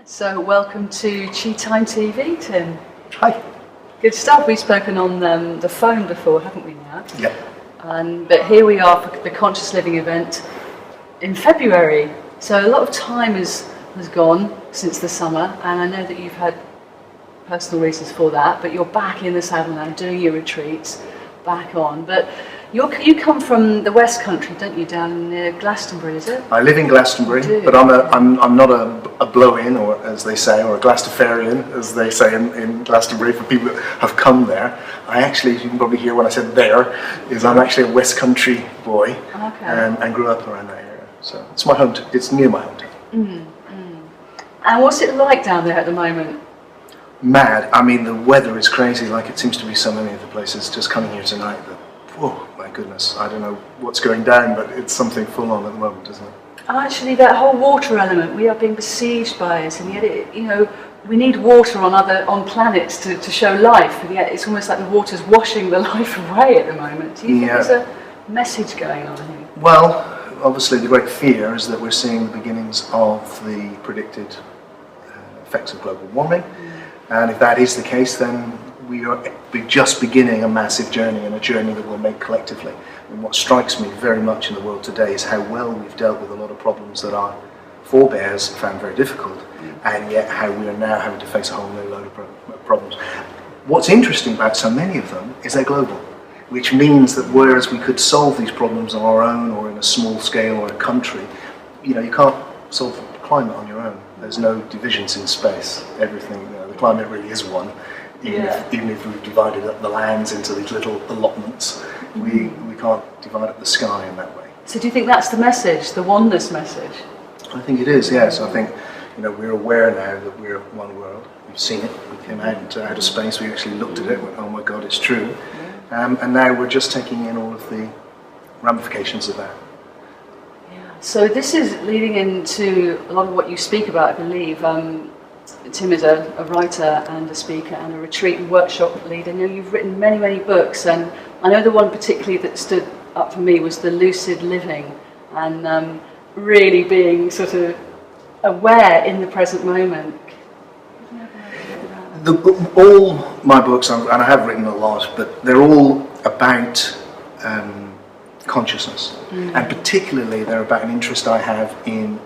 So welcome to Chi Time TV, Tim. Hi. Good stuff. We've spoken on the phone before, haven't we now? Yeah. But here we are for the Conscious Living event in February. So a lot of time has gone since the summer, and I know that you've had personal reasons for that, but you're back in the saddle now, doing your retreats, back on. But you come from the West Country, don't you, down near Glastonbury, is it? I live in Glastonbury, but I'm not a blow-in, or as they say, or a Glastonburian, as they say in Glastonbury, for people that have come there. I actually, you can probably hear when I said there, is I'm actually a West Country boy, and grew up around that area. So it's my home. It's near my hometown. And what's it like down there at the moment? Mad. I mean, the weather is crazy, like it seems to be so many of the places. Just coming here tonight, oh my goodness, I don't know what's going down, but it's something full on at the moment, isn't it? Actually, that whole water element, we are being besieged by it, and yet we need water on planets to show life, and yet it's almost like the water's washing the life away at the moment. Do you think there's a message going on here? Well, obviously the great fear is that we're seeing the beginnings of the predicted effects of global warming, and if that is the case, then we're just beginning a massive journey, and a journey that we'll make collectively. And what strikes me very much in the world today is how well we've dealt with a lot of problems that our forebears found very difficult, and yet how we are now having to face a whole new load of problems. What's interesting about so many of them is they're global, which means that whereas we could solve these problems on our own or in a small scale or a country, you can't solve climate on your own. There's no divisions in space. Everything, the climate really is one. Even if we've divided up the lands into these little allotments, we can't divide up the sky in that way. So do you think that's the message, the oneness message? I think it is, yes. I think we're aware now that we're one world. We've seen it. We came out into outer space, we actually looked at it and went, oh my God, it's true. And now we're just taking in all of the ramifications of that. So this is leading into a lot of what you speak about, I believe. Tim is a writer and a speaker and a retreat and workshop leader. You've written many, many books, and I know the one particularly that stood up for me was the lucid living, and really being sort of aware in the present moment. All my books, and I have written a lot, but they're all about consciousness, and particularly they're about an interest I have in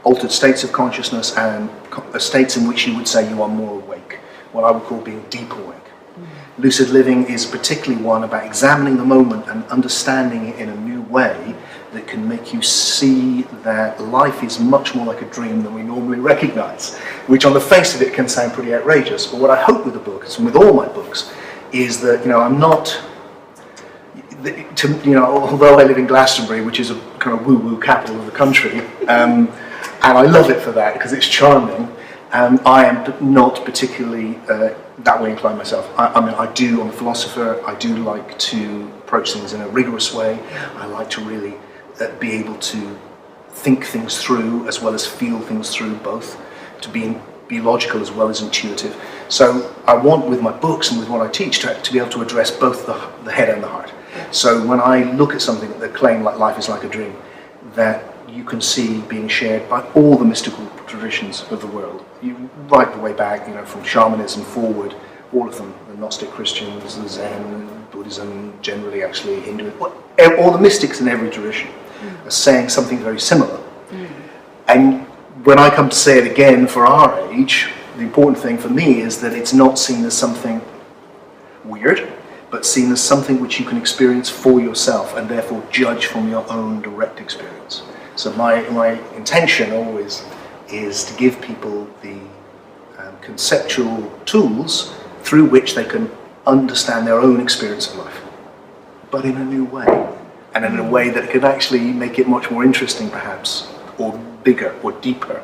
altered states of consciousness and states in which you would say you are more awake, what I would call being deep awake. Lucid living is particularly one about examining the moment and understanding it in a new way that can make you see that life is much more like a dream than we normally recognize, which on the face of it can sound pretty outrageous. But what I hope with the books, and with all my books, is that I'm not, although I live in Glastonbury, which is a kind of woo-woo capital of the country, and I love it for that because it's charming, I am not particularly that way inclined myself. I'm a philosopher. I do like to approach things in a rigorous way. I like to really be able to think things through as well as feel things through, both, to be logical as well as intuitive. So I want, with my books and with what I teach, to be able to address both the head and the heart. So when I look at something that claim like life is like a dream, that you can see being shared by all the mystical traditions of the world, right the way back, from shamanism forward, all of them, the Gnostic Christians, the Zen, Buddhism, generally actually Hindu, all the mystics in every tradition are saying something very similar. And when I come to say it again for our age, the important thing for me is that it's not seen as something weird, but seen as something which you can experience for yourself and therefore judge from your own direct experience. So my intention always is to give people the conceptual tools through which they can understand their own experience of life, but in a new way, and in a way that can actually make it much more interesting perhaps, or bigger or deeper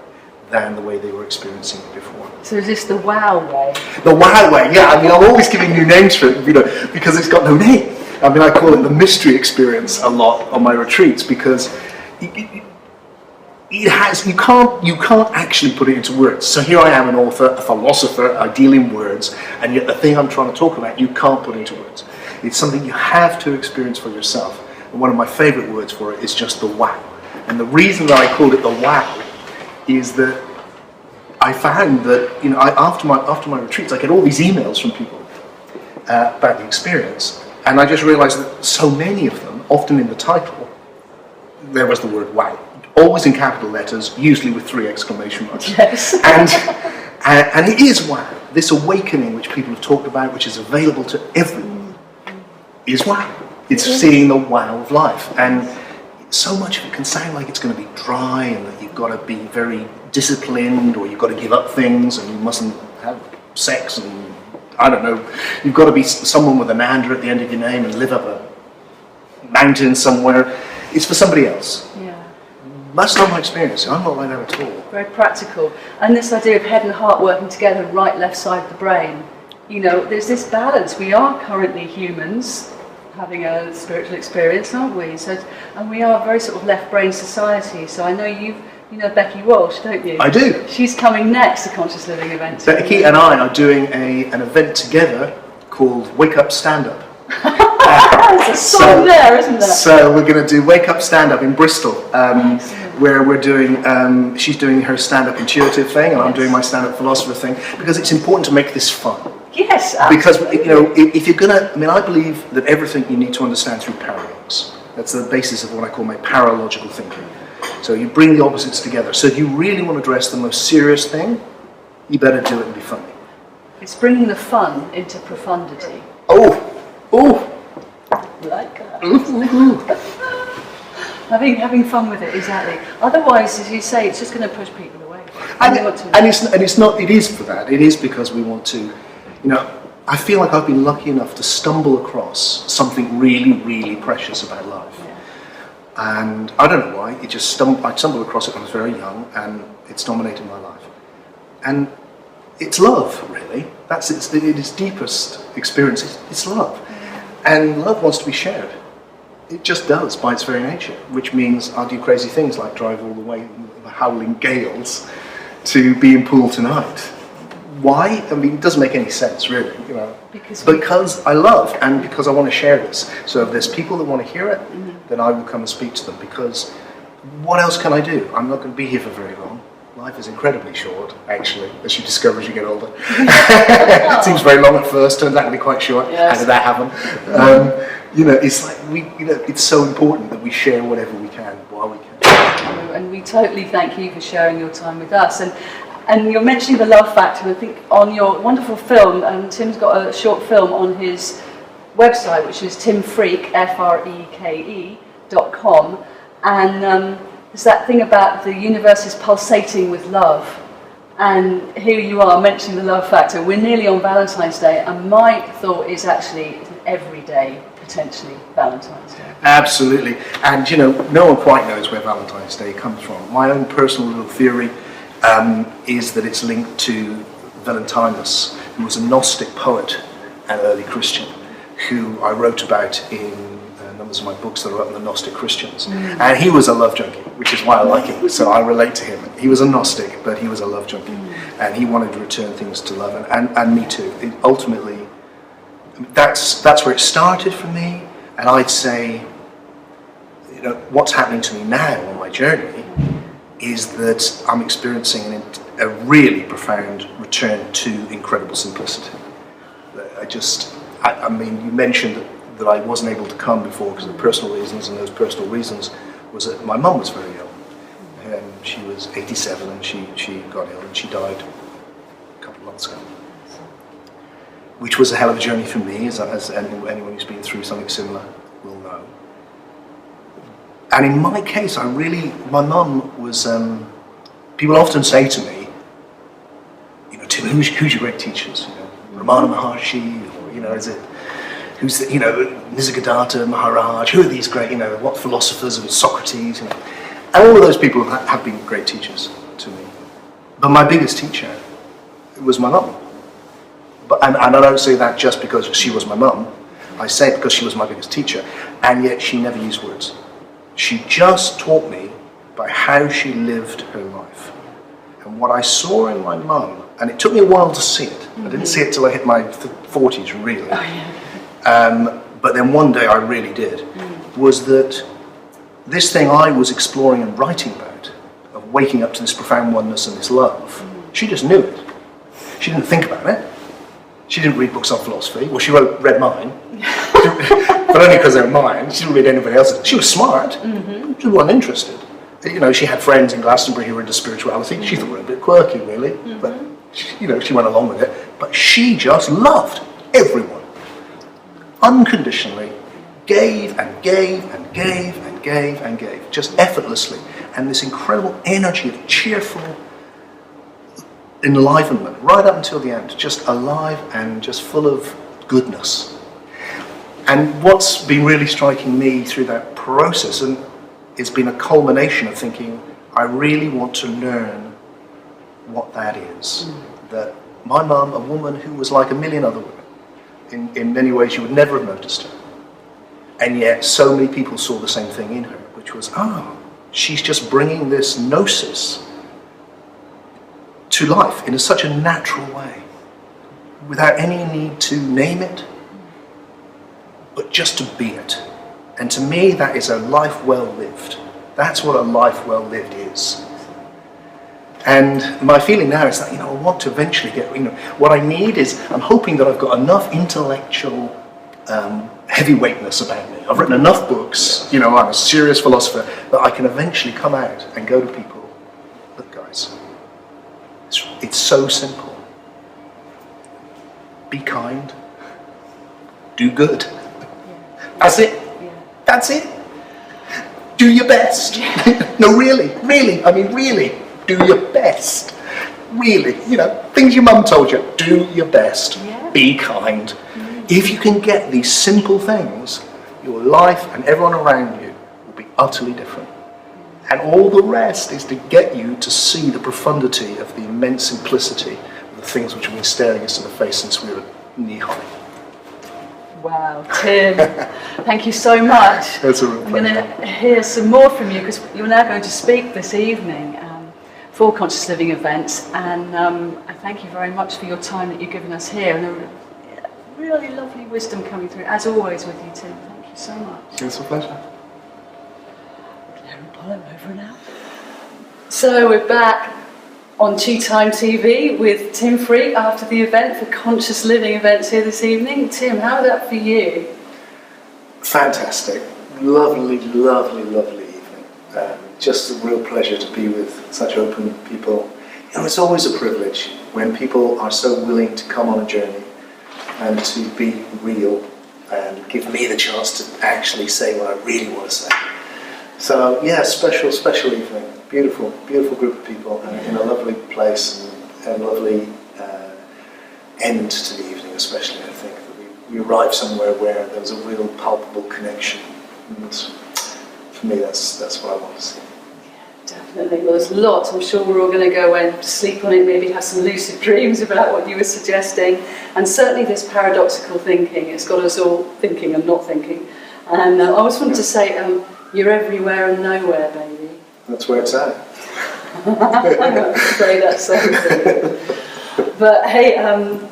than the way they were experiencing it before. So is this the wow way? The wow way, yeah. I'm always giving new names for it, because it's got no name. I call it the mystery experience a lot on my retreats, because it has, you can't actually put it into words. So here I am, an author, a philosopher, I deal in words, and yet the thing I'm trying to talk about, you can't put into words. It's something you have to experience for yourself. And one of my favorite words for it is just the wow. And the reason that I called it the wow is that I found that, after my retreats, I get all these emails from people about the experience, and I just realised that so many of them, often in the title, there was the word wow, always in capital letters, usually with 3 exclamation marks. Yes. And it is wow. This awakening which people have talked about, which is available to everyone, is wow. It's seeing the wow of life. And so much of it can sound like it's going to be dry and that you've got to be very disciplined, or you've got to give up things and you mustn't have sex, and I don't know, you've got to be someone with an and at the end of your name and live up a mountain somewhere. It's for somebody else. Yeah. That's not my experience. I'm not like that at all. Very practical. And this idea of head and heart working together, right, left side of the brain. There's this balance. We are currently humans having a spiritual experience, aren't we? And we are a very sort of left brain society. So I know you know Becky Walsh, don't you? I do. She's coming next to Conscious Living event. Becky and I are doing an event together called Wake Up Stand Up. There's a song there, isn't there? So we're going to do Wake Up Stand Up in Bristol, where we're doing, she's doing her stand-up intuitive thing, and I'm doing my stand-up philosopher thing, because it's important to make this fun. Yes, absolutely. Because, if you're going to, I believe that everything you need to understand through paradox. That's the basis of what I call my paralogical thinking. So you bring the opposites together. So if you really want to address the most serious thing, you better do it and be funny. It's bringing the fun into profundity. Oh! Like that. Having fun with it, exactly. Otherwise, as you say, it's just going to push people away. It is for that. It is because we want to, I feel like I've been lucky enough to stumble across something really, really precious about life. Yeah. And I don't know why, I stumbled across it when I was very young, and it's dominated my life. And it's love, really. That's its deepest experience. It's love. And love wants to be shared. It just does by its very nature, which means I'll do crazy things like drive all the way in the howling gales to be in Poole tonight. Why? It doesn't make any sense, really. Because I love, and because I want to share this. So if there's people that want to hear it, then I will come and speak to them, because what else can I do? I'm not going to be here for very long. Life is incredibly short, actually, as you discover as you get older. It seems very long at first, turns out to be quite short. Yes. How did that happen? It's like it's so important that we share whatever we can while we can. And we totally thank you for sharing your time with us. And you're mentioning the love factor. I think on your wonderful film, and Tim's got a short film on his website, which is timfreke, FREKE.com, and there's that thing about the universe is pulsating with love. And here you are mentioning the love factor. We're nearly on Valentine's Day, and my thought is actually it's an everyday, potentially, Valentine's Day. Absolutely. And no one quite knows where Valentine's Day comes from. My own personal little theory is that it's linked to Valentinus, who was a Gnostic poet and early Christian, who I wrote about in numbers of my books that are up in the Gnostic Christians. And he was a love junkie, which is why I like him. So I relate to him. He was a Gnostic, but he was a love junkie. And he wanted to return things to love, and me too. Ultimately, that's where it started for me. And I'd say, what's happening to me now on my journey is that I'm experiencing a really profound return to incredible simplicity. You mentioned that I wasn't able to come before because of personal reasons, and those personal reasons was that my mum was very ill. She was 87 and she got ill and she died a couple of months ago. Which was a hell of a journey for me, as anyone who's been through something similar will know. And in my case, my mum was, people often say to me, Tim, who's your great teachers? Ramana Maharshi, or, is it, who's the, Nisargadatta Maharaj, who are these great, what philosophers, Socrates, and all of those people have been great teachers to me. But my biggest teacher was my mum. And I don't say that just because she was my mum. I say it because she was my biggest teacher, and yet she never used words. She just taught me by how she lived her life. And what I saw in my mum, and it took me a while to see it. I didn't see it till I hit my 40s, really. But then one day I really did, was that this thing I was exploring and writing about, of waking up to this profound oneness and this love, She just knew it. She didn't think about it. She didn't read books on philosophy. Well, she read mine, but only because they were mine. She didn't read anybody else's. She was smart. Mm-hmm. She wasn't interested. You know, she had friends in Glastonbury who were into spirituality. She thought we were a bit quirky, really, but she went along with it. But she just loved everyone, unconditionally, gave and gave and gave and gave and gave, just effortlessly, and this incredible energy of cheerful enlivenment right up until the end, just alive and just full of goodness. And what's been really striking me through that process, and it's been a culmination of thinking, I really want to learn what that is. That my mum, a woman who was like a million other women, in many ways you would never have noticed her, and yet so many people saw the same thing in her, which was, she's just bringing this gnosis to life in such a natural way, without any need to name it, but just to be it. And to me, that is a life well lived. That's what a life well lived is. And my feeling now is that, I want to eventually get, what I need is, I'm hoping that I've got enough intellectual heavyweightness about me. I've written enough books, I'm a serious philosopher, that I can eventually come out and go to people, look guys, it's so simple. Be kind. Do good. That's it. That's it. Do your best. No, really, really, do your best. Really, things your mum told you, do your best. Yeah. Be kind. If you can get these simple things, your life and everyone around you will be utterly different. And all the rest is to get you to see the profundity of the immense simplicity of the things which have been staring us in the face since we were knee-high. Wow, Tim, thank you so much. That's a real pleasure. I'm going to hear some more from you because you're now going to speak this evening for Conscious Living events, and I thank you very much for your time that you've given us here, and a really lovely wisdom coming through, as always with you, Tim. Thank you so much. It's a pleasure. Clara and Poole, over and out. So we're back on Tea Time TV with Tim Freke after the event for Conscious Living events here this evening. Tim, how was that for you? Fantastic. Lovely, lovely, lovely evening. Just a real pleasure to be with such open people. It's always a privilege when people are so willing to come on a journey and to be real and give me the chance to actually say what I really want to say. So yeah, special evening. Beautiful, beautiful group of people in a lovely place and lovely end to the evening, especially. I think that we arrived somewhere where there was a real palpable connection. And for me, that's what I want to see. Yeah, definitely. Well, there's lots. I'm sure we're all going to go and sleep on it, maybe have some lucid dreams about what you were suggesting. And certainly this paradoxical thinking, it's got us all thinking and not thinking. And I just wanted to say, you're everywhere and nowhere, baby. That's where it's at. I'm afraid that's something. But hey,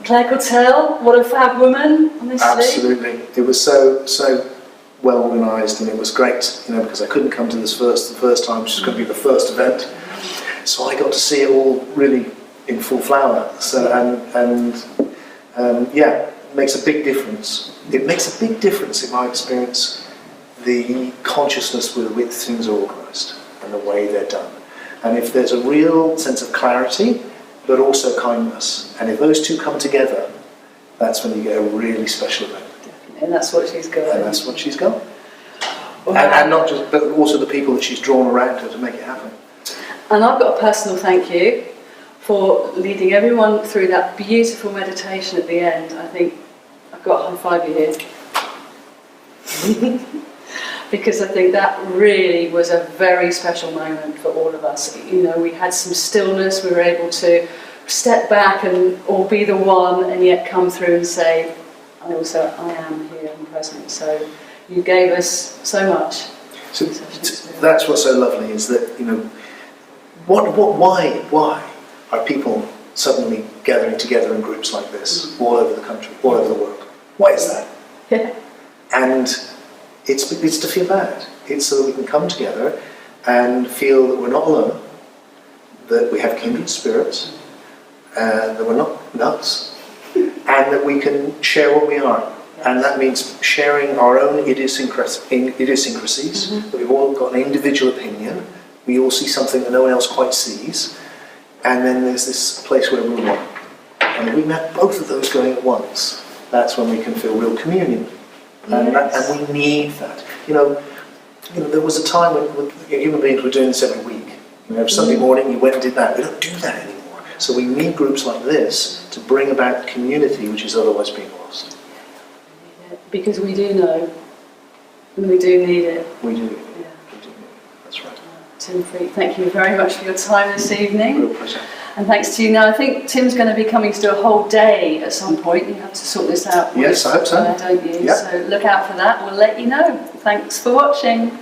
Claire Cotell, what a fab woman, honestly. Absolutely. It was so well organised, and it was great, because I couldn't come to this the first time, which is going to be the first event. So I got to see it all really in full flower. So yeah, it makes a big difference. It makes a big difference in my experience, the consciousness with which things are organised and the way they're done. And if there's a real sense of clarity, but also kindness, and if those two come together, that's when you get a really special event. Definitely. And that's what she's got. And that's what she's got. Wow. And not just, but also the people that she's drawn around her to make it happen. And I've got a personal thank you for leading everyone through that beautiful meditation at the end. I think I've got a high five you here. Because I think that really was a very special moment for all of us. We had some stillness, we were able to step back and all be the one, and yet come through and say, I am here and present. So you gave us so much. So that's what's so lovely, is that, why are people suddenly gathering together in groups like this, all over the country, all over the world? Why is that? Yeah. And it's to feel that. It's so that we can come together and feel that we're not alone, that we have kindred spirits, that we're not nuts, and that we can share what we are. And that means sharing our own idiosyncrasies, that we've all got an individual opinion, we all see something that no one else quite sees, and then there's this place where we're one. And we met both of those going at once. That's when we can feel real communion. And we need that. You know, there was a time when human beings were doing this every week. You know, Sunday morning you went and did that. We don't do that anymore. So we need groups like this to bring about community which is otherwise being lost. Because we do know, and we do need it. We do. Yeah. We do need it. That's right. Tim Freke, thank you very much for your time this evening. Real pleasure. And thanks to you. Now, I think Tim's going to be coming to do a whole day at some point. You have to sort this out. Yes, I hope so. Don't you? Yep. So look out for that. We'll let you know. Thanks for watching.